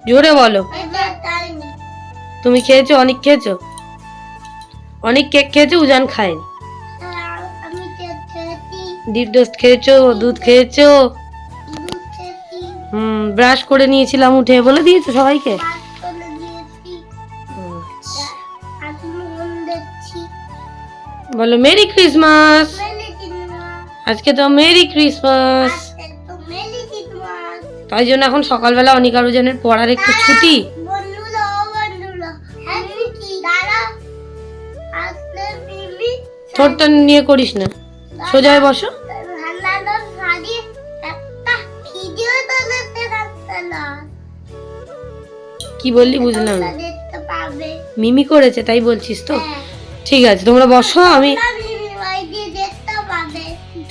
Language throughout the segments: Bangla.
জোরে বলো। তুমি খেয়েছো? অনেক খেয়েছো? অনেক কেক খেয়েছো? উজান খায়নি। ডিপ টোস্ট খেয়েছো? দুধ খেয়েছো? ব্রাশ করে নিয়েছিলাম উঠে, বলে দিয়েছো সবাইকে? বলো মেরি ক্রিসমাস। আজকে তো মেরি ক্রিসমাস, তাই জন্য এখন সকালবেলা অনিকা রুজানের পড়ার একটু ছুটি। ঠোঁটটা নিয়ে করিস না, সোজায় বসো। কি বললি বুঝলাম না। মিমি করেছে তাই বলছিস তো? ঠিক আছে তোমরা বসো, আমি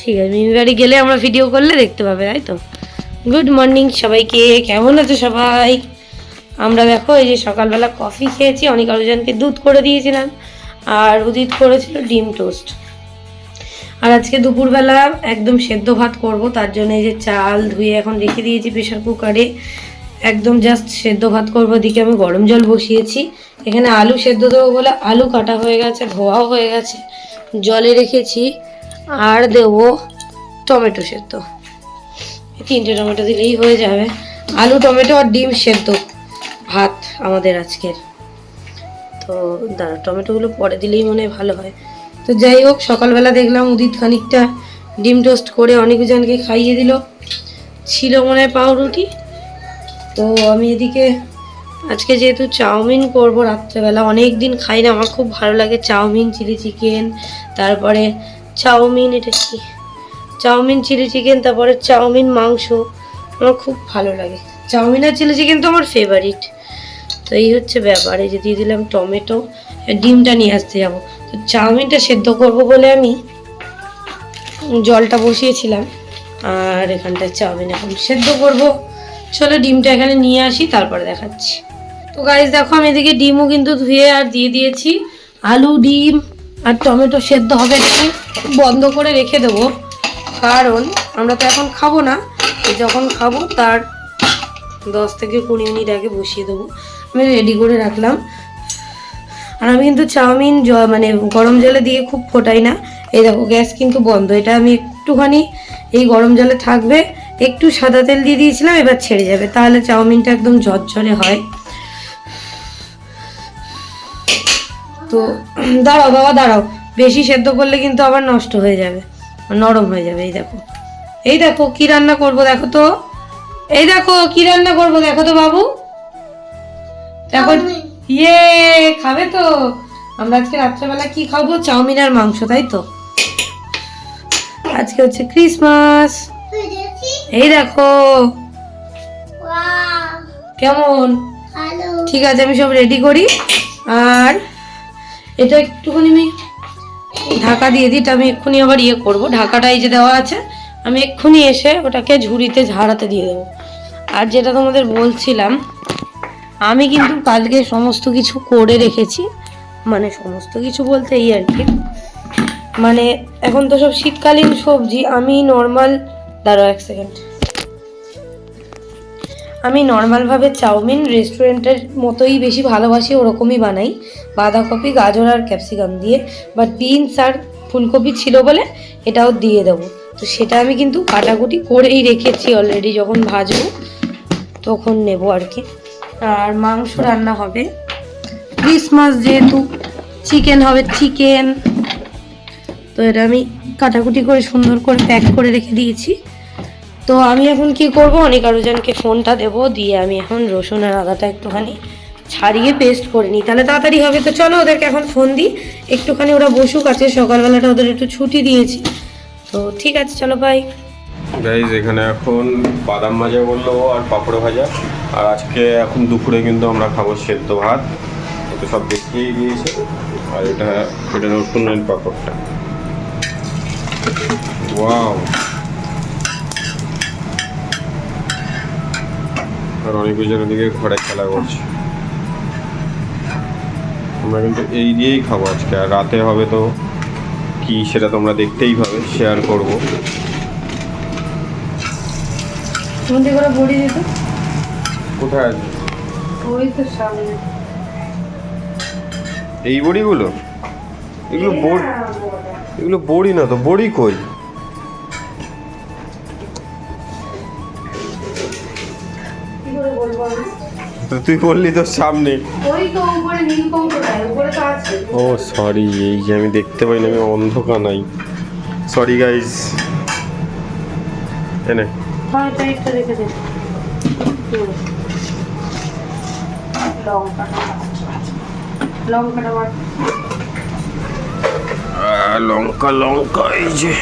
ঠিক আছে মিমি বাড়ি গেলে আমরা ভিডিও করলে দেখতে পাবে, তাই তো? গুড মর্নিং সবাইকে, কেমন আছো সবাই? আমরা দেখো এই যে সকালবেলা কফি খেয়েছি, অনিকা রুজানকে দুধ করে দিয়েছিলাম, আর উদিত করেছিল ডিম টোস্ট। আর আজকে দুপুরবেলা একদম সেদ্ধ ভাত করব, তার জন্য এই যে চাল ধুয়ে এখন রেখে দিয়েছি প্রেশার কুকারে, একদম জাস্ট সেদ্ধ ভাত করবো। দিকে আমি গরম জল বসিয়েছি, এখানে আলু সেদ্ধ দেবো বলে আলু কাটা হয়ে গেছে, ধোয়াও হয়ে গেছে, জলে রেখেছি। আর দেবো টমেটো সেদ্ধ, 3টে টমেটো দিলেই হয়ে যাবে। আলু টমেটো আর ডিম সেদ্ধ ভাত আমাদের আজকের। তো দাঁড়া, টমেটোগুলো পরে দিলেই মনে হয় ভালো হয়। তো যাই হোক, সকালবেলা দেখলাম উদিত খানিকটা ডিম টোস্ট করে অনেকজনকে খাইয়ে দিল, ছিল মনে হয় পাউরুটি। তো আমি এদিকে আজকে যেহেতু চাউমিন করব রাত্রেবেলা, অনেক দিন খাই না, আমার খুব ভালো লাগে চাউমিন, চিলি চিকেন, তারপরে চাউমিন, এটা কি চাউমিন চিলি চিকেন, তারপরে চাউমিন মাংস, আমার খুব ভালো লাগে। চাউমিন আর চিলি চিকেন তো আমার ফেভারিট। তো এই হচ্ছে ব্যাপার। এই যে দিয়ে দিলাম টমেটো, ডিমটা নিয়ে আসতে যাবো। তো চাউমিনটা সেদ্ধ করব বলে আমি জলটা বসিয়েছিলাম, আর এখানটায় চাউমিন এখন সেদ্ধ করব। চলো ডিমটা এখানে নিয়ে আসি, তারপরে দেখাচ্ছি। তো গাইস দেখো, আমি এদিকে ডিমও কিন্তু ধুয়ে আর দিয়ে দিয়েছি। আলু, ডিম আর টমেটো সেদ্ধ হবে, একটু বন্ধ করে রেখে দেবো, কারণ আমরা তো এখন খাবো না, যখন খাবো তার 10 থেকে 20 মিনিট আগে বসিয়ে দেবো। আমি রেডি করে রাখলাম। আর আমি কিন্তু চাউমিন মানে গরম জলে দিয়ে খুব ফোটাই না। এই দেখো গ্যাস কিন্তু বন্ধ, এটা আমি একটুখানি এই গরম জলে থাকবে, একটু সাদা তেল দিয়ে দিয়েছিলাম, এবার ছেড়ে যাবে, তাহলে চাউমিনটা একদম ঝরঝরে হয়। তো দাঁড়াও বাবা দাঁড়াও, বেশি সেদ্ধ করলে কিন্তু আবার নষ্ট হয়ে যাবে, নরম হয়ে যাবে। এই দেখো, এই দেখো কি রান্না করব দেখো তো, এই দেখো কি রান্না করব দেখো তো বাবু, দেখো। ইয়ে, খাবে তো? আমরা আজকে রাত্রেবেলা কি খাবো? চাউমিন আর মাংস, তাই তো? আজকে হচ্ছে ক্রিসমাস। এই দেখো কেমন, ঠিক আছে আমি সব রেডি করি। আর এটা একটুখানি আমি ঢাকা দিয়ে দিই, আমি এক্ষুনি আবার ইয়ে করবো। ঢাকাটা এই যে দেওয়া আছে, আমি এক্ষুনি এসে ওটাকে ঝুড়িতে ঝাড়াতে দিয়ে দেবো। আর যেটা তোমাদের বলছিলাম, আমি কিন্তু কালকে সমস্ত কিছু করে রেখেছি, মানে সমস্ত কিছু বলতে এই আর কি, মানে এখন তো সব শীতকালীন সবজি। আমি নর্মাল, দাঁড়াও 1 সেকেন্ড, আমি নর্মালভাবে চাউমিন রেস্টুরেন্টের মতোই বেশি ভালোবাসি, ওরকমই বানাই, বাঁধাকপি, গাজর আর ক্যাপসিকাম দিয়ে। বাট বিনস আর ফুলকপি ছিল বলে এটাও দিয়ে দেবো। তো সেটা আমি কিন্তু কাটাকুটি করেই রেখেছি অলরেডি, যখন ভাজবো তখন নেব আর কি। আর মাংস রান্না হবে, ক্রিসমাস যেহেতু, চিকেন হবে, চিকেন। তো এটা আমি কাটাকুটি করে সুন্দর করে প্যাক করে রেখে দিয়েছি। তো আমি এখন কি করব, অনিকা রুজানকে ফোনটা দেবো, দিয়ে আমি এখন রসুন আর আদাটা একটুখানি ছাড়িয়ে পেস্ট করে নিই, তাহলে তাড়াতাড়ি হবে। তো চলো ওদেরকে এখন ফোন দিই, একটুখানি ওরা বসুক, আছে সকালবেলাটা ওদের একটু ছুটি দিয়েছি। তো ঠিক আছে চলো বাই। গাইজ এখানে এখন বাদাম ভাজা বললো আর পাঁপড় ভাজা, আর আজকে এখন দুপুরে কিন্তু আমরা খাবো সেদ্ধ ভাত, তো সব দেখিয়ে গিয়েছে। আর এটা রসুনের পাঁপড়টা, ওয়াও। আর অনেক জনের দিকে ঘরে খেলা করছে। আমরা কিন্তু এই দিয়েই খাবো আজকে, আর রাতে হবে তো কি সেটা তোমরা দেখতেই পাবে, শেয়ার করবো। মধ্যে করে বড়ি দিত কোথায় আছে? ওই তো সামনে। এই বড়িগুলো? এগুলো বড়ি, এগুলো বড়ি না তো। বড়ি কই? কি করে বলবো আমি? তো তুই বললি তোর সামনে। ওই তো উপরে নীলকণ্ঠটায় উপরে তো আছে। ও সরি, এই যে আমি দেখতে পাই না, আমি অন্ধকার নাই। Sorry guys. এনে হ্যাঁ টাইটটা রেখে দে। লঙ্কাটা বাট। লঙ্কা লঙ্কা এই যে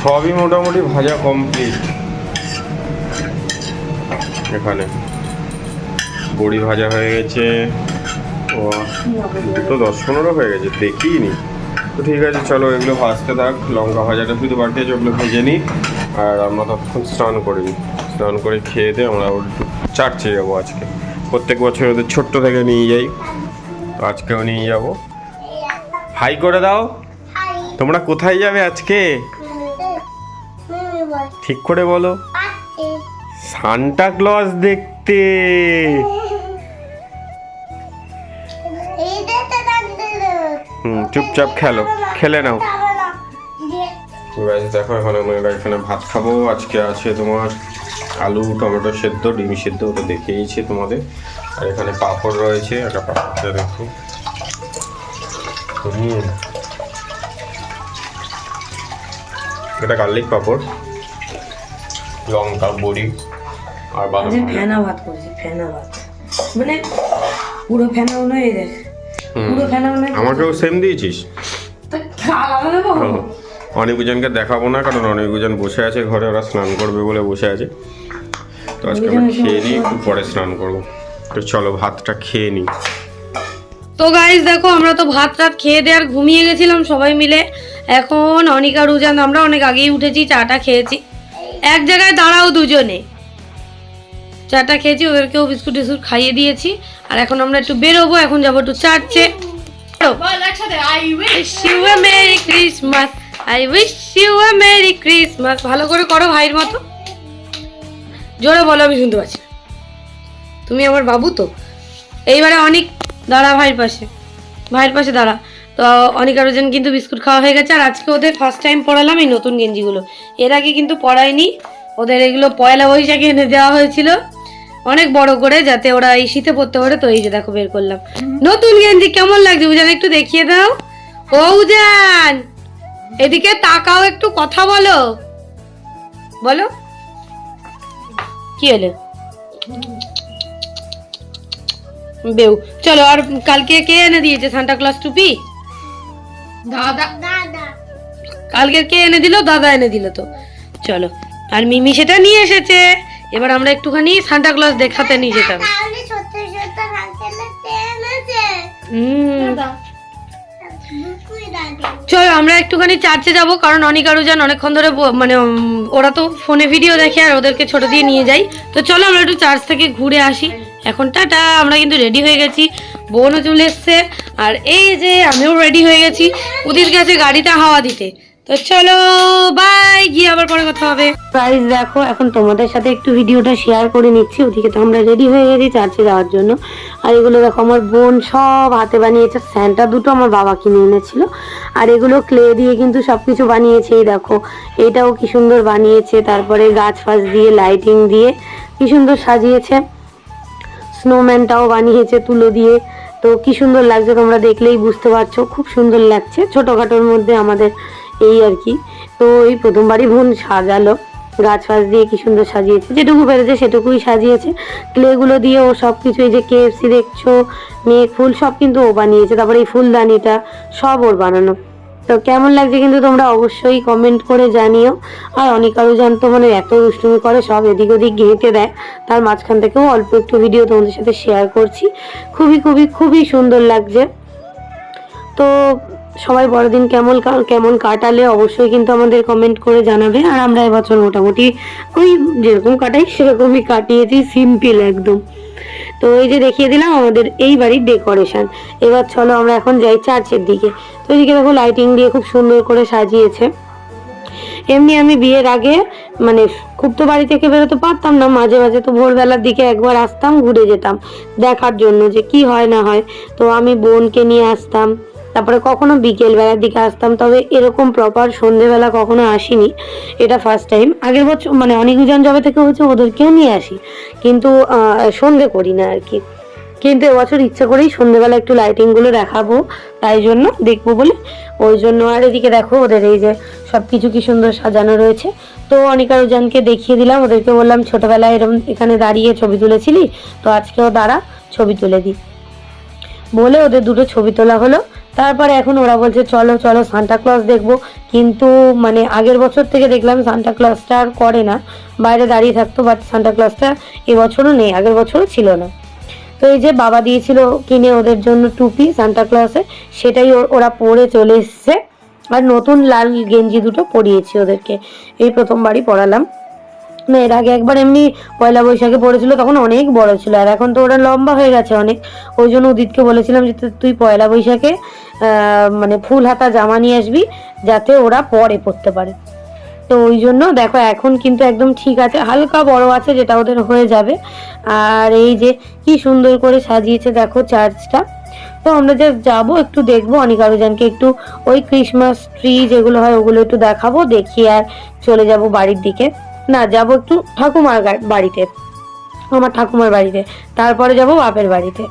সবই মোটামুটি ভাজা কমপ্লিট। এখানে বড়ি ভাজা হয়ে গেছে। ও 2:10-15 হয়ে গেছে, দেখিনি তো। ঠিক আছে চলো, এগুলো ভাজতে থাক। লঙ্কা ভাজাটা শুধু বাকি আছে, ওগুলো ভেজে নিই। আর আমরা তখন স্নান করে নিই। স্নান করে খেয়ে দিয়ে আমরা একটু চার্চে যাবো আজকে। প্রত্যেক বছর ওদের ছোট্ট থেকে নিয়ে যাই, তো আজকেও নিয়ে যাব। হাই করে দাও। তোমরা কোথায় যাবে আজকে ঠিক করে বলো? সান্টা ক্লজ দেখতে। চুপচাপ খেলো, খেলে নাও। দেখো এখন আমরা এখানে ভাত খাবো। আজকে আছে তোমার আলু টমেটো সেদ্ধ, ডিম সেদ্ধ, ওটা দেখিয়েছি তোমাদের। আর এখানে পাঁপড় রয়েছে, একটা পাঁপড়টা দেখো। এটা গার্লিক পাঁপড়, লঙ্কা, বড়ি আর বাদাম। ফেনা ভাত করেছি, ফেনা ভাত মানে পুরো ফেনা নয়। দেখ পুরো ফেনা নয়। আমাকেও সেম দিয়েছিস? আলাদা দেবো। অনিকুজনকে দেখাবো না, কারণ অনিকুজন বসে আছে ঘরে, ওরা স্নান করবে বলে বসে আছে। তো আজকে আমরা খেয়ে নিই, একটু পরে স্নান করবো। তো চলো ভাতটা খেয়ে নিই। তো গাইস দেখো, আমরা তো ভাত রাত খেয়ে দিয়ে আর ঘুমিয়ে গেছিলাম সবাই মিলে। এখন অনিকা রুজান আমরা অনেক আগেই উঠেছি, চাটা খেয়েছি। এক জায়গায় দাঁড়াও দুজনে। চাটা খেয়েছি, ওদেরকেও বিস্কুট টিস্কুট খাইয়ে দিয়েছি। আর এখন আমরা একটু বেরোবো, এখন যাবো একটু চার্চে। I wish you a merry Christmas, I wish you a merry Christmas। ভালো করে করো ভাইয়ের মতো, জোরে বলো, আমি শুনতে পাচ্ছি। তুমি আমার বাবু তো। এইবারে অনেক দাঁড়া ভাইয়ের পাশে, ভাইয়ের পাশে দাঁড়া। তো অনেক আরোজন কিন্তু বিস্কুট খাওয়া হয়ে গেছে। আর আজকে ওদের ফার্স্ট টাইম পরালাম এই নতুন গেঞ্জিগুলো। এর আগে কিন্তু পরাইনি ওদের। এগুলো পয়লা বৈশাখে এনে দেওয়া হয়েছিল অনেক বড় করে, যাতে ওরা এই শীতে পরতে পারে। তো এই যে দেখো বের করলাম নতুন গেঞ্জি। কেমন লাগছে উজান, একটু দেখিয়ে দাও। ও উজান, এদিকে তাকাও, একটু কথা বলো। বলো কি হলো? বেউ। চলো, আর কালকে কে এনে দিয়েছে সান্টা ক্লজ টুপি? দাদা। কালকে কে এনে দিল? দাদা এনে দিল। তো চলো, আর মিমি সেটা নিয়ে এসেছে। এবার আমরা একটুখানি সান্টা ক্লজ দেখাতে নিয়ে যেতাম। চলো আমরা একটুখানি চার্চে যাব, কারণ অনিক আরো যান অনেকক্ষণ ধরে মানে ওরা তো ফোনে ভিডিও দেখে আর ওদেরকে ছোট দিয়ে নিয়ে যাই। তো চলো আমরা একটু চার্চ থেকে ঘুরে আসি। এখন টাটা। আমরা কিন্তু রেডি হয়ে গেছি, বোনও চলে এসছে। আর এই যে আমিও রেডি হয়ে গেছি, ওদের গেছে গাড়িতে হাওয়া দিতে। তো চলো বাই, গিয়ে আবার পরে কথা হবে। গাইস দেখো, এখন তোমাদের সাথে একটু ভিডিওটা শেয়ার করে নিচ্ছি। ওদিকে তো আমরা রেডি হয়ে গেছি চার্চে যাওয়ার জন্য। আর এগুলো দেখো আমার বোন সব হাতে বানিয়েছে। স্যান্টা দুটো আমার বাবা কিনে এনেছিল। আর এগুলো ক্লে দিয়ে কিন্তু সবকিছু বানিয়েছে। এই দেখো এটাও কি সুন্দর বানিয়েছে। তারপরে গাছ ফাছ দিয়ে লাইটিং দিয়ে কি সুন্দর সাজিয়েছে। স্নোম্যানটাও বানিয়েছে তুলো দিয়ে। তো কি সুন্দর লাগছে, তোমরা দেখলেই বুঝতে পারছো, খুব সুন্দর লাগছে। ছোটোখাটোর মধ্যে আমাদের এই আর কি। তো এই প্রথমবারই বোন সাজালো, গাছ ফাছ দিয়ে কি সুন্দর সাজিয়েছে। যেটুকু পেরেছে সেটুকুই সাজিয়েছে। ক্লেগুলো দিয়ে ও সব কিছু, এই যে KFC দেখছো, মেঘ ফুল সব কিন্তু ও বানিয়েছে। তারপরে এই ফুলদানিটা সব ওর বানানো। তো কেমন লাগছে কিন্তু তোমরা অবশ্যই কমেন্ট করে জানিও। আর অনেক আরো জানতো মানে এত দুষ্টুমি করে, সব এদিক ওদিক ঘেঁটে দেয়। তার মাঝখান থেকেও অল্প একটু ভিডিও তোমাদের সাথে শেয়ার করছি। খুবই খুবই খুবই সুন্দর লাগছে। তো সবাই বড়দিন কেমন কাটালে অবশ্যই কিন্তু আমাদের কমেন্ট করে জানাবে। আর আমরা এবছর মোটামুটি ওই যেরকম কাটাই সেরকমই কাটিয়েছি, সিম্পল একদম। তো এই যে দেখিয়ে দিলাম আমাদের এই বাড়ির ডেকোরেশন। এবার চলো আমরা এখন যাই চার্চের দিকে। তো এদিকে দেখো লাইটিং দিয়ে খুব সুন্দর করে সাজিয়েছে। এমনি আমি বিয়ের আগে মানে খুব তো বাড়ি থেকে বেরোতে পারতাম না, মাঝে মাঝে তো ভোরবেলার দিকে একবার আসতাম, ঘুরে যেতাম দেখার জন্য যে কি হয় না হয়। তো আমি বোনকে নিয়ে আসতাম, তারপরে কখনো বিকেল বেলার দিকে আসতাম, তবে এরকম প্রপার সন্ধেবেলা কখনো আসিনি, এটা ফার্স্ট টাইম। আগের বছর মানে অনেকজন যাবে থেকে হচ্ছে ওদেরকেও নিয়ে আসি, কিন্তু সন্ধে করি না আর কি। কিন্তু এবছর ইচ্ছা করেই সন্ধ্যেবেলা একটু লাইটিংগুলো দেখাবো, তাই জন্য দেখবো বলে ওই জন্য। আর এদিকে দেখো ওদের এই যে সব কিছু কি সুন্দর সাজানো রয়েছে। তো অনিকা রোজানকে দেখিয়ে দিলাম, ওদেরকে বললাম ছোটবেলায় এরকম এখানে দাঁড়িয়ে ছবি তুলেছিলি, তো আজকেও দাঁড়া ছবি তুলে দিই বলে ওদের দুটো ছবি তোলা হলো। তারপরে এখন ওরা বলছে চলো চলো সান্টা ক্লজ দেখবো, কিন্তু মানে আগের বছর থেকে দেখলাম সান্টা ক্লজটা আর করে না, বাইরে দাঁড়িয়ে থাকতো, বাট সান্টা ক্লজটা এবছরও নেই, আগের বছরও ছিল না। তো এই যে বাবা দিয়েছিল কিনে ওদের জন্য টুপি সান্টা ক্লজে, সেটাই ওরা পরে চলে এসছে। আর নতুন লাল গেঞ্জি দুটো পরিয়েছি ওদেরকে, এই প্রথমবারই পরালাম। না এর আগে একবার এমনি পয়লা বৈশাখে পড়েছিল, তখন অনেক বড় ছিল, আর এখন তো ওরা লম্বা হয়ে গেছে অনেক। ওই জন্য উদিতকে বলেছিলাম যে তুই পয়লা বৈশাখে মানে ফুল হাতা জামা নিয়ে আসবি, যাতে ওরা পরে পরতে পারে। তো ওই জন্য দেখো এখন কিন্তু একদম ঠিক আছে, হালকা বড় আছে যেটা ওদের হয়ে যাবে। আর এই যে কি সুন্দর করে সাজিয়েছে দেখো চার্চটা। তো আমরা জাস্ট যাবো, একটু দেখবো, অনিকা রোজানকে একটু ওই ক্রিসমাস ট্রি যেগুলো হয় ওগুলো একটু দেখাবো, দেখিয়ে আর চলে যাব বাড়ির দিকে। না যাবো একটু ঠাকুমার বাড়িতে, আমার ঠাকুমার বাড়িতে, তারপরে যাব বাপের বাড়িতে।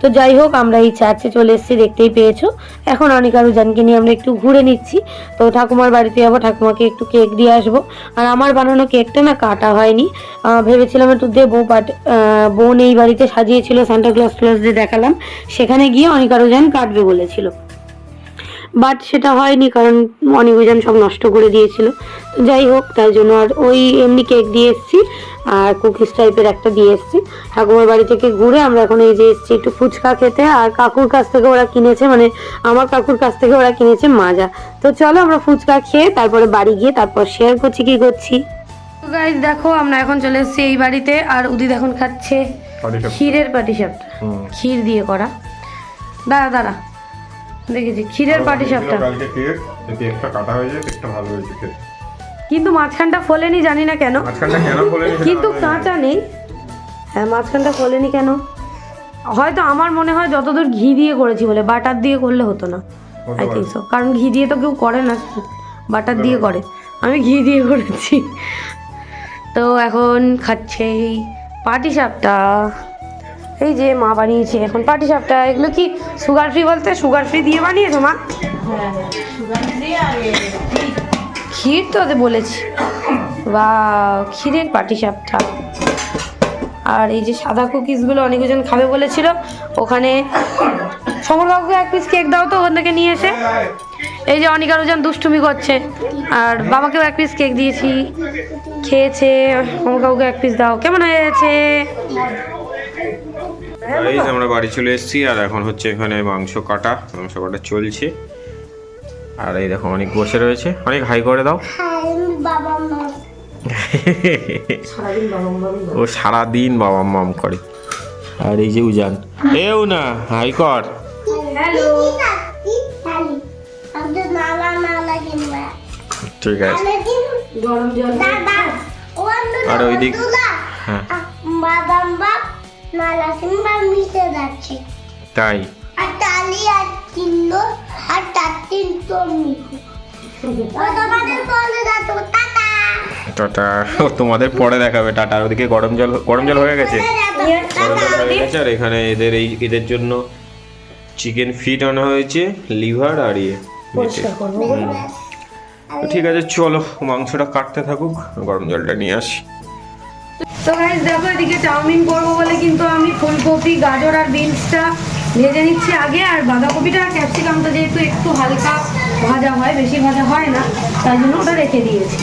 তো যাই হোক আমরা এই চার্চে চলে এসেছি, দেখতেই পেয়েছো। এখন অনিকা রোজানকে নিয়ে আমরা একটু ঘুরে নিচ্ছি। তো ঠাকুমার বাড়িতে যাবো, ঠাকুমাকে একটু কেক দিয়ে আসবো। আর আমার বানানো কেকটা না কাটা হয়নি, ভেবেছিলাম একটু দেবো, বাট বোন এই বাড়িতে সাজিয়েছিল সান্টা ক্লজ দিয়ে দেখালাম, সেখানে গিয়ে অনিকা রোজান কাটবে বলেছিল, বাট সেটা হয়নি কারণ অনির্বাণ সব নষ্ট করে দিয়েছিল। তো যাই হোক তাই জন্য আর ওই এমনি কেক দিয়ে এসেছি আর কুকিজ টাইপের একটা দিয়ে এসেছি। ঠাকুমার বাড়ি থেকে ঘুরে আমরা এখন এই যে এসেছি একটু ফুচকা খেতে, আর কাকুর কাছ থেকে ওরা কিনেছে, মানে আমার কাকুর কাছ থেকে ওরা কিনেছে মাজা। তো চলো আমরা ফুচকা খেয়ে তারপরে বাড়ি গিয়ে তারপর শেয়ার করছি কি করছি। তো গাইস দেখো আমরা এখন চলে এসেছি এই বাড়িতে, আর উদিত এখন খাচ্ছে ক্ষীরের পাটিসাপটা, ক্ষীর দিয়ে করা। দাঁড়া দাঁড়া দেখেছি ক্ষীরের পাটিসাপটা, কিন্তু মাঝখানটা ফোলেনি, জানি না কেন, কিন্তু কাঁচা নেই। হ্যাঁ মাঝখানটা ফোলেনি কেন, হয়তো আমার মনে হয় যতদূর ঘি দিয়ে করেছি বলে, বাটার দিয়ে করলে হতো না আই থিঙ্ক সো, কারণ ঘি দিয়ে তো কেউ করে না, বাটার দিয়ে করে, আমি ঘি দিয়ে করেছি। তো এখন খাচ্ছে এই পাটিসাপটা, এই যে মা বানিয়েছে এখন পাটিসাপটা। এগুলো কি সুগার ফ্রি বলতে সুগার ফ্রি দিয়ে বানিয়েছো মা? ক্ষীর তো বলেছি, বা ক্ষীরের পাটিসাপটা। আর এই যে সাদা কুকিজগুলো অনেকজন খাবে বলেছিল, ওখানে সমর কাকুকে এক পিস কেক দাও তো ওখান থেকে নিয়ে এসে। এই যে অনিকা রোজান দুষ্টুমি করছে, আর বাবাকেও এক পিস কেক দিয়েছি, খেয়েছে। সমর কাকুকে এক পিস দাও, কেমন হয়েছে? আমরা বাড়ি চলে এসেছি, আর এখন হচ্ছে এখানে মাংস কাটা চলছে। আর এই দেখো অনেক বসে রয়েছে, অনেক হাই করে দাও। ও সারাদিন বাবা মাম করে। আর এই যে উজান, এও না হাই কর। ঠিক আছে, আর ওই দিক তাই টাটা, তোমাদের পরে দেখাবে টাটা। ওদিকে গরম জল হয়ে গেছে, আর এখানে এদের জন্য চিকেন ফিট আনা হয়েছে, লিভার আর ঠিক আছে চলো মাংসটা কাটতে থাকুক, গরম জলটা নিয়ে আসি। তো গাইস দেখো এদিকে চাউমিন করবো বলে কিন্তু আমি ফুলকপি, গাজর আর বিনসটা ভেজে নিচ্ছি আগে, আর বাঁধাকপিটা আর ক্যাপসিকামটা যেহেতু একটু হালকা ভাজা হয়, বেশি ভাজা হয় না, তাই জন্য ওটা রেখে দিয়েছি।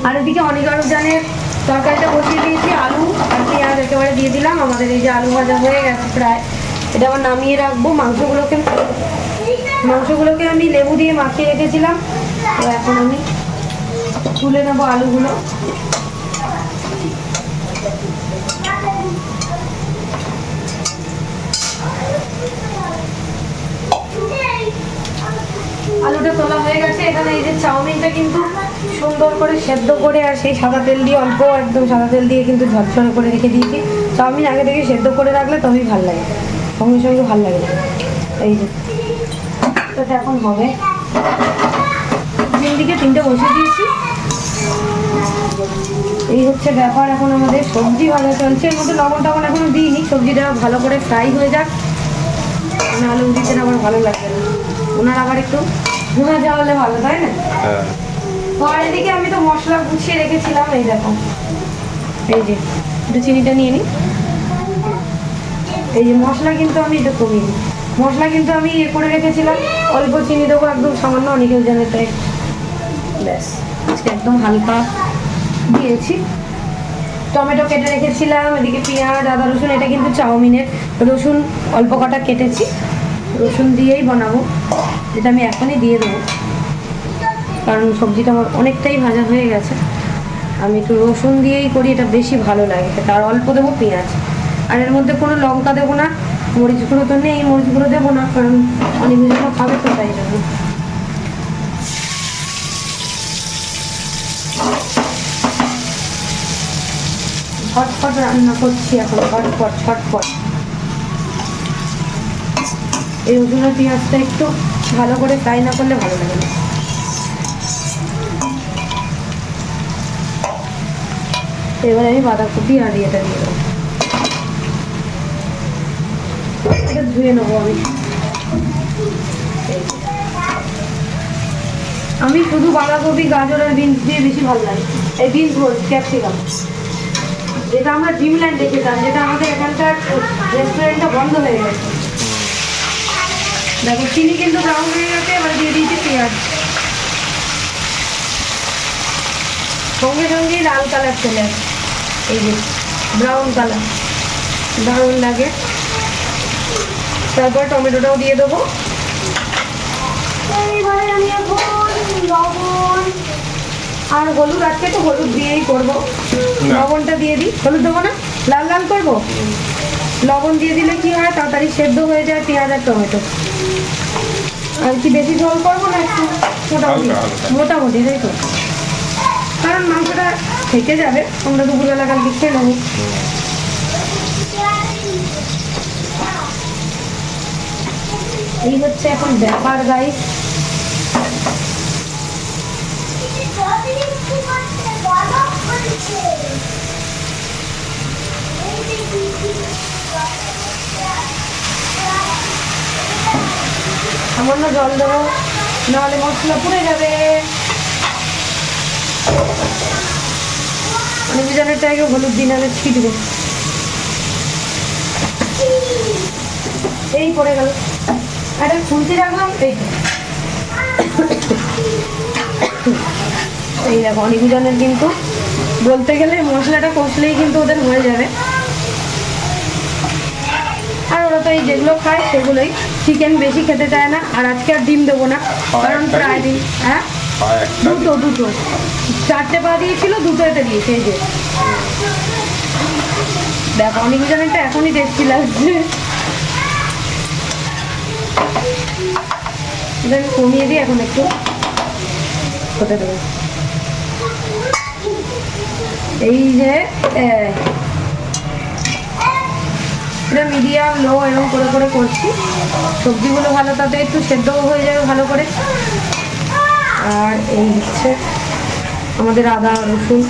আর এদিকে অনিকা রোজানের তরকারিটা বসিয়ে দিয়েছি, আলু আর পেঁয়াজ একেবারে দিয়ে দিলাম। আমাদের এই যে আলু ভাজা হয়ে গেছে প্রায়, এটা আবার নামিয়ে রাখবো। মাংসগুলোকে আমি লেবু দিয়ে মাখিয়ে রেখেছিলাম, তো এখন আমি তুলে নেবো আলুগুলো। আলুটা তোলা হয়ে গেছে। এখানে এই যে চাউমিনটা কিন্তু সুন্দর করে সেদ্ধ করে আর সেই সাদা তেল দিয়ে অল্প একদম সাদা তেল দিয়ে কিন্তু ঝরঝরে করে রেখে দিয়েছি। চাউমিন আগে থেকে সেদ্ধ করে রাখলে তবেই ভালো লাগে, সঙ্গে সঙ্গে ভালো লাগে না। এই যে এটা এখন হবে, 3 দিকে 3টে বসিয়ে দিয়েছি। এই হচ্ছে ব্যাপার। এখন আমাদের সবজি ভালো চলছে, এর মধ্যে লবণ টবণ এখনো দিইনি। সবজিটা ভালো করে ফ্রাই হয়ে যাক, নাহলে উদিতে আবার ভালো লাগবে না। ওনার আবার একটু ভুনা যা হলে ভালো, তাই না? তো আর এদিকে আমি তো মশলা গুছিয়ে রেখেছিলাম। এই দেখো, এই যে একটু চিনিটা নিয়ে নিই। এই যে মশলা কিন্তু আমি এটা কমিয়ে নিই, মশলা কিন্তু আমি ইয়ে করে রেখেছিলাম। অল্প চিনি দেবো, একদম সামান্য, অনেকেও জানে তাই। ব্যাস, আজকে একদম হালকা দিয়েছি। টমেটো কেটে রেখেছিলাম, এদিকে পেঁয়াজ, আদা, রসুন। এটা কিন্তু চাউমিনের রসুন অল্প কটা কেটেছি, রসুন দিয়েই বানাবো। যেটা আমি এখনই দিয়ে দেবো, কারণ সবজিটা আমার অনেকটাই ভাজা হয়ে গেছে। আমি একটু রসুন দিয়েই করি, এটা বেশি ভালো লাগে। তার অল্প দেবো পেঁয়াজ, আর এর মধ্যে কোনো লঙ্কা দেবো না। মরিচ গুঁড়ো তো নেই, মরিচ গুঁড়ো দেবো না, কারণ অনেকগুলো খাবে তো, তাই জন্য। ছটফট রান্না করছি এখন, ছটফট ছটফট। এই রসুন আর পেঁয়াজটা একটু ভালো করে ফ্রাই না করলে ভালো লাগে না। এবার আমি বাঁধাকপি আর এটা দিয়ে দেবো, এটা ধুয়ে নেবো আমি। আমি শুধু বাঁধাকপি, গাজর আর বিনস দিয়ে বেশি ভালো লাগে। এই বিনস বলছি, ক্যাপসিকাম, যেটা আমরা ড্রিমল্যান্ডে খেতাম, যেটা আমাদের এখানকার রেস্টুরেন্টটা বন্ধ হয়ে গেছে। দেখো চিনি কিন্তু ব্রাউন হয়ে গেছে, এবার দিয়ে দিয়েছি পেঁয়াজ, সঙ্গে সঙ্গেই লাল কালার চলে আসে। এই যে ব্রাউন কালার, দারুণ লাগে। তারপর টমেটোটাও দিয়ে দেবো। এইবারে আমি এখন লবণ আর হলুদ, আজকে তো হলুদ দিয়েই করবো। লবণটা দিয়ে দিই, হলুদ দেবো না, লাল লাল করবো। লবণ দিয়ে দিলে কি হয়, তাড়াতাড়ি সেদ্ধ হয়ে যায় পেঁয়াজ আর টমেটো। আর কি বেশি ঝোল করবো না, একটু মোটামুটি মোটামুটি, তাই তো, কারণ মাংসটা থেকে যাবে, আমরা দুপুরবেলা কালকে খেয়ে নেবো। এই হচ্ছে এখন ব্যাপার গাইস। সামান্য জল দেবো, নাহলে মশলা পুড়ে যাবে। মানে বিজানের টাইগে হলুদ দিন আগে ছিটবে, এই পড়ে গেল। একটা খুলতে রাখলাম, এই দেখো অনেকজনের কিন্তু বলতে গেলে মশলাটা কষলেই কিন্তু ওদের হয়ে যাবে। আর ওরা তো এই যেগুলো খায় সেগুলোই, চিকেন বেশি খেতে চায় না। আর আজকে আর ডিম দেবো না, কারণ প্রায় দিন, হ্যাঁ দুটো 4টে পা দিয়েছিল, 2টো এতে দিয়েছে। এই যে দেখো অনেকজনেরটা এখনই টেস্টি লাগছে। কমিয়ে দিই, এখন একটু হতে দেবো। এই যে এটা মিডিয়াম লো এরকম করে করে করছি। সবজিগুলো ভালো, তাতে একটু সেদ্ধও হয়ে যাবে ভালো করে। আর এই হচ্ছে আমাদের আদা রসুন।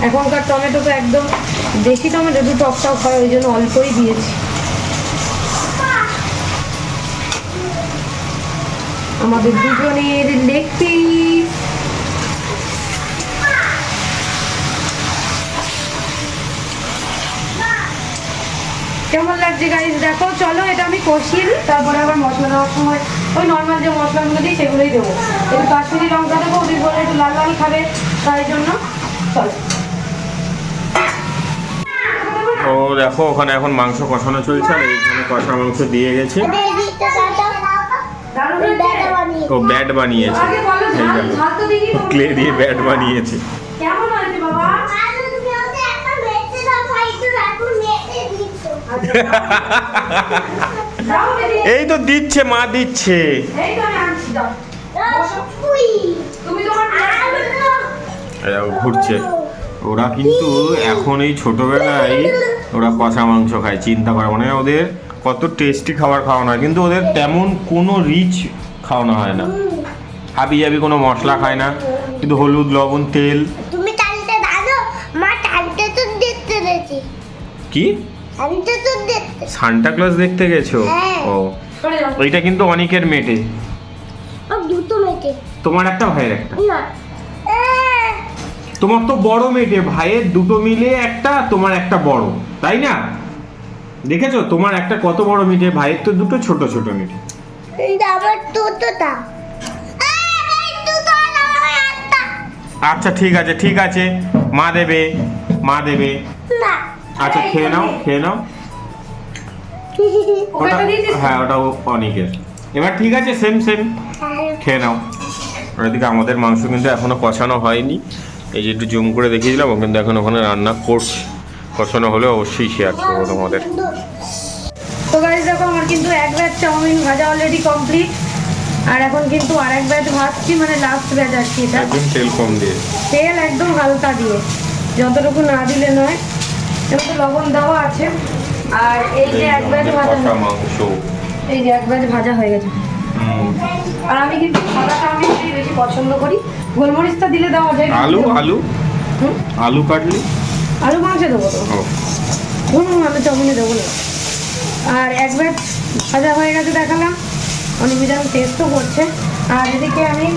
এখনকার টমেটো তো একদম দেশি টমেটো, একটু টক টক হয়, ওই জন্য অল্পই দিয়েছি। আমাদের দুজনের লেগ পিস। কেমন লাগছে গাইস দেখো। চলো এটা আমি কষিয়ে নিই, তারপরে আবার মশলা দেওয়ার সময় ওই নর্মাল যে মশলাগুলো দিই সেগুলোই দেবো। একটু কাশ্মীরি লঙ্কা দেবো, ওদের বলে একটু লাল লাল খাবে, তাই জন্য। চলো। ও দেখো ওখানে এখন মাংস কষানো চলছে, আর এইখানে কষা মাংস দিয়ে গেছে। ও ব্যাট বানিয়েছে, এই দেখো ক্লে দিয়ে ব্যাট বানিয়েছে। কেমন হয়েছে বাবা? এই তো দিচ্ছে, মা দিচ্ছে। এই তো আমি আনছি, দাও। বসো। তুমি তোমার এরাও ঘুরছে। ওরা কিন্তু এখন এই ছোটবেলায় ওরা কষা মাংস খায়, চিন্তা করে মানে ওদের কত টেস্টি খাবার খাওয়ানো হয়, কিন্তু ওদের তেমন কোনো রিচ খাওয়ানো হয় না। হাবি জাবি কোনো মশলা খায় না, কিন্তু হলুদ লবণ তেল। তুমি টানতে দাও, মা টানতে তো দেখতে গেছি। কি টানতে তো দেখতে। সান্টা ক্লজ দেখতে গেছো? হ্যাঁ। ও, সরে যাও। ওইটা কিন্তু অনেকের মেটে। ও দুটো মেটে। তোমার একটা ভাইয়ের একটা। না। তোমার তো বড় মেটে, ভাইয়ের দুটো মিলে একটা, তোমার একটা বড়, তাই না? দেখেছো তোমার একটা কত বড় মিটে, ভাইয়ের তো দুটো ছোট ছোট মিটে। আবার দুটোটা। আচ্ছা ঠিক আছে ঠিক আছে, মা দেবে মা দেবে। না। আচ্ছা খেয়ে নাও খেয়ে নাও। ওটা ওটা দিয়ে দিস। হ্যাঁ ওটাও অনেকের। এবার ঠিক আছে, সেম সেম খেয়ে নাও। আর এদিকে আমাদের মাংস কিন্তু এখনো কষানো হয়নি, এই যে একটু জুম করে দেখিয়ে দিলাম, ও কিন্তু এখন ওখানে রান্না করছে। কষানো হলে অবশ্যই শেয়ার করবো তোমাদের। তো গাইস দেখো আমার কিন্তু এক ব্যাচ চাউমিন ভাজা অলরেডি কমপ্লিট, আর এখন কিন্তু আরেক ব্যাচ ভাজছি, মানে লাস্ট ব্যাচ আর কি। এটা একদম তেল কম দিয়ে। তেল একদম হালকা দিয়ে, যতটুকু না দিলে নয়। এবার তো লবণ দেওয়া আছে। আর এই যে এক ব্যাচ ভাজা, কষা মাংস। এই যে এক ব্যাচ ভাজা হয়ে গেছে। আর আমি কিন্তু সাদা চাউমিনটাই বেশি পছন্দ করি, গোলমরিচটা দিলে দেওয়া যায়। আলু আলু হুম? আলু কাটলি? আলু মাংসে দেবো তো। ও, আলু চাউমিনে দেবো না। আর এক ব্যাচ ভাজা হয়ে গেছে দেখালাম, অনেক যেন টেস্টও করছে। আর এদিকে আমি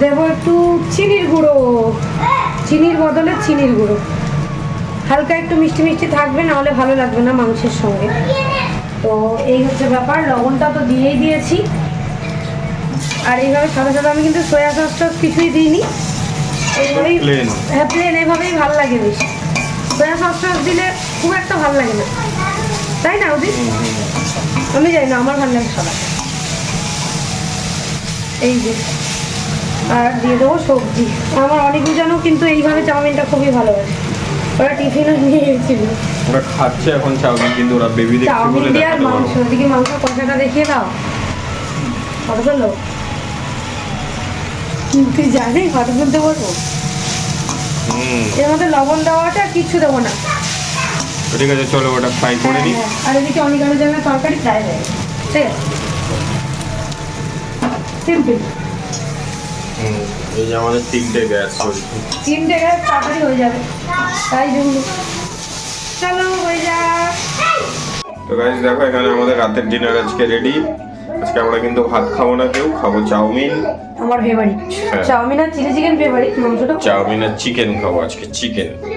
দেবো একটু চিনির গুঁড়ো, চিনির বদলে চিনির গুঁড়ো। হালকা একটু মিষ্টি মিষ্টি থাকবে, নাহলে ভালো লাগবে না মাংসের সঙ্গে। তো এই হচ্ছে ব্যাপার, লবণটা তো দিয়েই দিয়েছি। আর এইভাবে সাদা সাদা আমি কিন্তু সয়া সস টস কিছুই দিইনি, এইভাবেই Plain। হ্যাঁ প্লেন, এইভাবেই ভালো লাগে বেশি। সয়া সস টস দিলে খুব একটা ভালো লাগে না, তাই না ওদিন? আমি জানি না, আমার ভালো লাগে সাদা। এই যে, আর দিয়ে দেবো সবজি। আমার অনেক জানো কিন্তু এইভাবে চাউমিনটা খুবই ভালোবাসে, ওরা টিফিনও নিয়ে গেছিল। ওরা খাচ্ছে এখন চাউমিন, কিন্তু ওরা বেবি দেখছে চাউমিন বলে দিয়ে আর দেখাতে পারবো মাংস, না। ওদিকে মাংস কষাটা দেখিয়ে দাও কত লোক। তুই জানি কত বলতে বলবো, এর মধ্যে লবণ দেওয়াটা কিচ্ছু দেবো না। ঠিক আছে চলো ওটা ফ্রাই করে নিই। হ্যাঁ, আর এদিকে অনেক আলু জানা তরকারি ফ্রাই হয়ে গেছে। ঠিক আছে, সিম্পল। এই যে আমাদের 3টে গ্যাস চলছে। 3টে গ্যাস তাড়াতাড়ি হয়ে যাবে, তাই জন্য। চলো হয়ে যাক। তো গাইস দেখো এখানে আমাদের রাতের ডিনার আজকে রেডি। আজকে আমরা কিন্তু ভাত খাবো না, কেউ খাবো চাউমিন। আমার ফেভারিট হ্যাঁ। চাউমিন আর চিলি চিকেন ফেভারিট, মাংসটা চাউমিন আর চিকেন খাবো আজকে।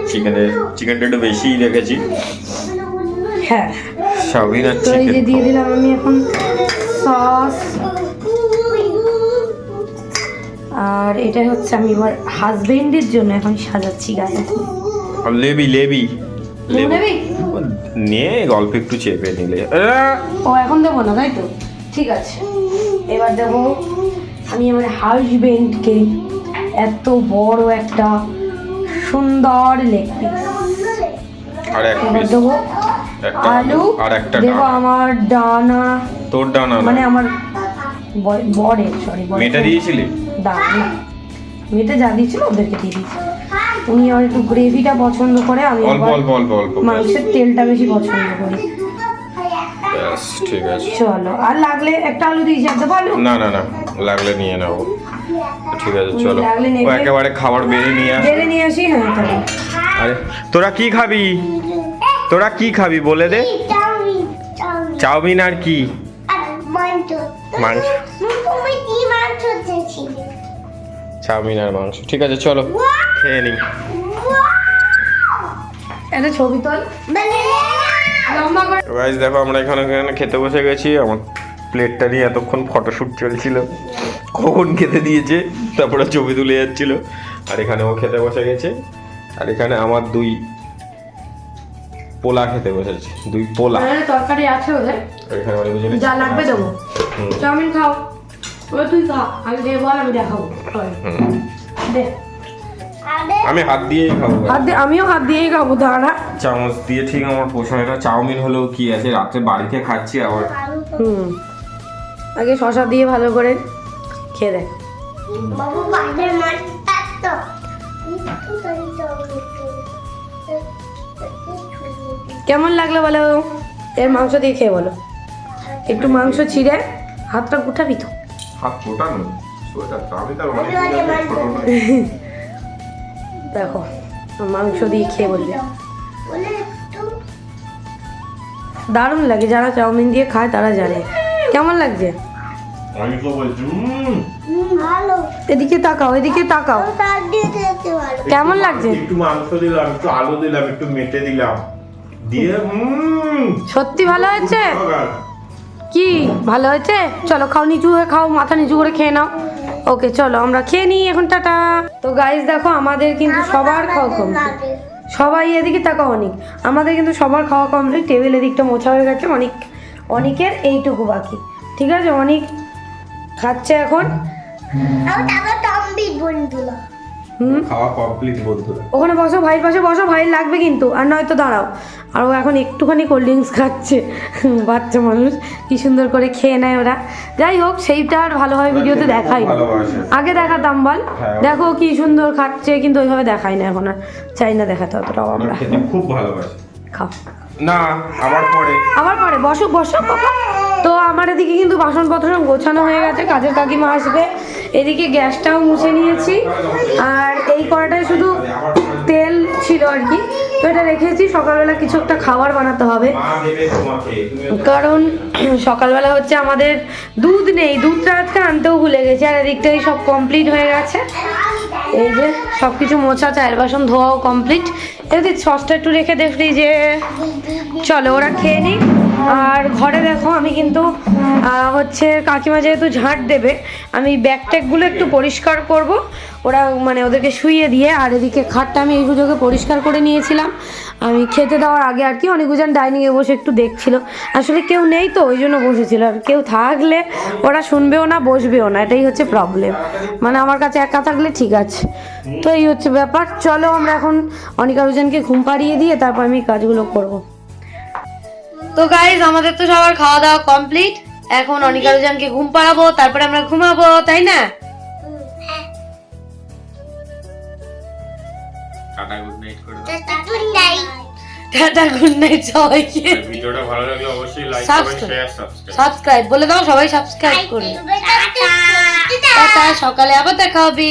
চিকেনটা একটু বেশিই রেখেছি। হ্যাঁ। চাউমিন আর তো এই যে চিকেন দিয়ে দিলাম আমি এখন সস, আর এটা হচ্ছে আমি আমার হাজবেন্ডের জন্য এখন সাজাচ্ছি গায়ে। আর লেবি লেবি লেবু নেবি? নিয়ে অল্প একটু চেপে নিলে। ও এখন দেবো না, তাই তো? ঠিক আছে, এবার দেবো আমি আমার হাজবেন্ডকে এত বড় একটা সুন্দর লেগ পিস। আর এক এবার পিস দেবো একটা আলু, আর একটা দেবো ডানা। আমার ডানা, তোর ডানা না, মানে আমার বরের, সরি মেয়েটা দিয়েছিলি? ডানা না, মেয়েটা যা দিয়েছিল ওদেরকে দিয়ে দিয়েছি। উনি আর একটু গ্রেভিটা পছন্দ করে, আমি অল্প আবার অল্প অল্প অল্প। মাংসের তেলটা বেশি পছন্দ করি। ব্যাস ঠিক আছে। চলো, আর লাগলে একটা আলু দিয়েছি, আর দেবো আলু? না না না, লাগলে নিয়ে নেবো। ঠিক আছে চলো, লাগলে নেবে। ও একেবারে খাবার বেড়ে নিয়ে আস। জেলে নিয়ে আসি। হ্যাঁ তাহলে আরে তোরা কি খাবি? তোরা কি খাবি বলে দে। চাউমিন চাউমিন চাউমিন আর কি? আর মাংস। মাংস। তুমি কি মাংস চেয়েছিলে? চাউমিন আর মাংস। ঠিক আছে চলো খেয়ে নি। একটা ছবি তোল লম্বা করে। গাইস দেখো আমরা এখানে খেতে বসে গেছি। আমার প্লেটটা নিয়ে এতক্ষণ ফটোশুট চলছিল, কখন খেতে দিয়েছে, তারপরে ছবি তুলে যাচ্ছিল। আর এখানে ও খেতে বসে গেছে, আর এখানে আমার 2 পোলা খেতে বসেছে, 2 পোলা। তরকারি আছে ওদের, আর এখানে অনেক বুঝে যা লাগবে দেবো। চাউমিন খাও, ওরা তুই খা, আমি দিয়ে বল, আমি দেখাবো। দে। আমি হাত দিয়েই খাবো। আমিও হাত দিয়েই খাবো, দাঁড়া। চামচ দিয়ে ঠিক আমার পোষায় না। চাউমিন হলেও কি আছে, রাত্রে বাড়িতে খাচ্ছি আবার। আগে শশা দিয়ে ভালো করে খেয়ে দেখ। বাবু বাইরের মাছটা তো কেমন লাগলো বলো? এর মাংস দিয়ে খেয়ে বলো। একটু মাংস ছিঁড়ে হাতটা গুটাবি তো। হাত ফোটানো সোয়েটার তো আমি তার অনেক ছোট নয়। দেখো মাংস দিয়ে খেয়ে বলবে, বলে একটু দারুণ লাগে। যারা চাউমিন দিয়ে খায় তারা জানে কেমন লাগছে। আমি তো বলছি ভালো এদিকে তাকাও, এদিকে তাকাও, তার দিয়ে খেতে ভালো কেমন লাগছে? একটু মাংস দিলাম, একটু আলু দিলাম, একটু মেটে দিলাম, দিয়ে সত্যি ভালো হয়েছে? কি ভালো হয়েছে? চলো খাও, নিচু হয়ে খাও, মাথা নিচু করে খেয়ে নাও। ওকে চলো আমরা খেয়ে নিই এখন, টাটা। তো গাইস দেখো আমাদের কিন্তু সবার খাওয়া কমপ্লিট। সবাই এদিকে তাকাও, অনেক আমাদের কিন্তু সবার খাওয়া কমপ্লিট। টেবিল এদিকটা মোছা হয়ে গেছে, অনেকের এইটুকু বাকি। ঠিক আছে, অনেক খাচ্ছে এখন। তারপর টম্বির বন্ধুরা খাওয়া কমপ্লিট বন্ধুরা। ওখানে বসো, ভাইয়ের পাশে বসো, ভাই লাগবে কিন্তু, আর নয়তো দাঁড়াও। আর ও এখন একটুখানি কোল্ড ড্রিঙ্কস খাচ্ছে। বাচ্চা মানুষ কি সুন্দর করে খেয়ে নেয় ওরা। যাই হোক, সেইটা আর ভালোভাবে ভিডিওতে দেখাই না। আগে দেখাতাম বল, দেখো কি সুন্দর খাচ্ছে, কিন্তু ওইভাবে দেখাই না এখন, আর চাই না দেখাতে অতটাও আমরা। খুব ভালোবাসে। খাও না আবার পরে বসো বসো বাবা। তো আমার এদিকে কিন্তু বাসনপত্র সব গোছানো হয়ে গেছে, কাজের কাকিমা আসবে। এদিকে গ্যাসটাও মুছে নিয়েছি, আর এই কড়াটায় শুধু তেল ছিল আর কি, তো এটা রেখেছি। সকালবেলা কিছু একটা খাবার বানাতে হবে, কারণ সকালবেলা হচ্ছে আমাদের দুধ নেই, দুধটা আজকে আনতেও ভুলে গেছি। আর এদিকটাই সব কমপ্লিট হয়ে গেছে, এই যে সব কিছু মোছা, চায়ের বাসন ধোয়াও কমপ্লিট। এদিকে সসটা একটু রেখে দে ফ্রিজে। চলো ওরা খেয়ে নিই। আর ঘরে দেখো আমি কিন্তু হচ্ছে কাকিমা যেহেতু ঝাঁট দেবে, আমি ব্যাগ ট্যাগগুলো একটু পরিষ্কার করব, ওরা মানে ওদেরকে শুইয়ে দিয়ে। আর এদিকে খাটটা আমি এই সুযোগে পরিষ্কার করে নিয়েছিলাম আমি খেতে দেওয়ার আগে আর কি। অনেকজন ডাইনিংয়ে বসে একটু দেখছিল, আসলে কেউ নেই তো ওই জন্য বসেছিল। আর কেউ থাকলে ওরা শুনবেও না বসবেও না, এটাই হচ্ছে প্রবলেম। মানে আমার কাছে একা থাকলে ঠিক আছে, তো এই হচ্ছে ব্যাপার। চলো আমরা এখন অনিকারুজনকে ঘুম পাড়িয়ে দিয়ে তারপর আমি কাজগুলো করব। তো গাইজ আমাদের তো সবার খাওয়া দাওয়া কমপ্লিট, এখন অনিকারুজনকে ঘুম পাড়াবো, তারপরে আমরা ঘুমাবো, তাই না? টাটা গুড নাইট করে দাও। টাটা গুড নাইট সবাইকে। ভিডিওটা ভালো লাগলে অবশ্যই লাইক কমেন্ট শেয়ার সাবস্ক্রাইব বলে দাও, সবাই সাবস্ক্রাইব করুন। টাটা, সকালে আবার দেখা হবে।